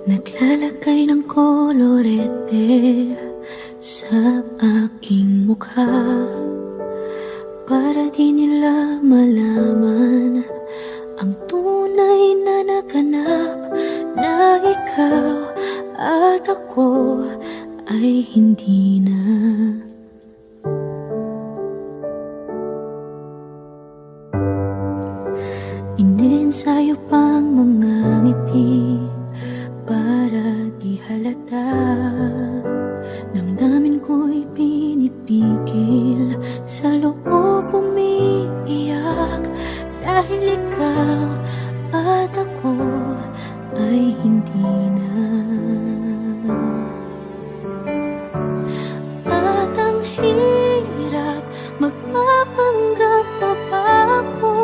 Naglalagay ng kolorete sa aking mukha para di nila malaman ang tunay na naganap, na ikaw at ako ay hindi na. Iniensayo pang mga ngiti para di halata. Damdamin ko'y pinipigil, sa loob umiiyak, dahil ikaw at ako ay hindi na. At ang hirap, magpapanggap pa ba ako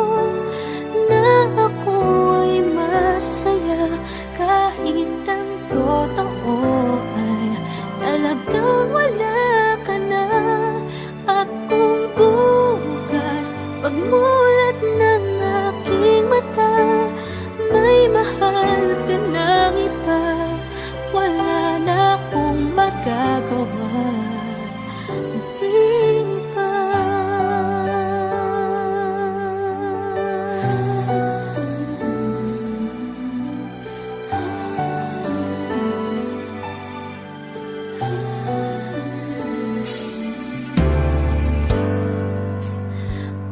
na ako ay masaya, kahit ang totoo ay talagang wala ka na. At kung bukas pagmulat ng aking mata, may mahal ka ng iba, wala na akong magagawa.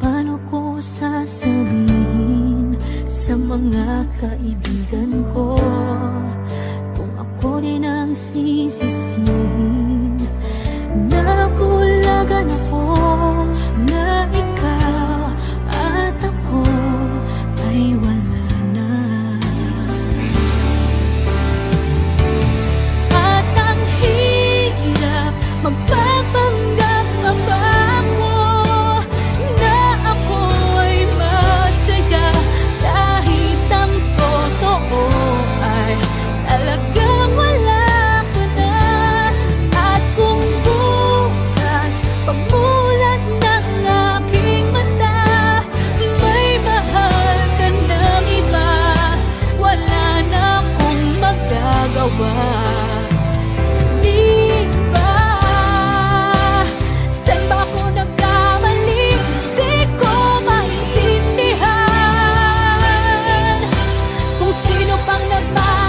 Paano ko sasabihin sa mga kaibigan ko kung ako din ang sisisihin? Nabulagan ako na ikaw at ako ay wala na. At ang hirap, magpapanggap pa ba ako na ako ay masaya, kahit ang totoo ay talagang wala ka na. At kung bukas pagmulat ng aking mata, may mahal ka ng iba, wala na akong magagawa. Di ba? Saan ba ako nagkamali? Di ko maintindihan kung sino pang nagmahal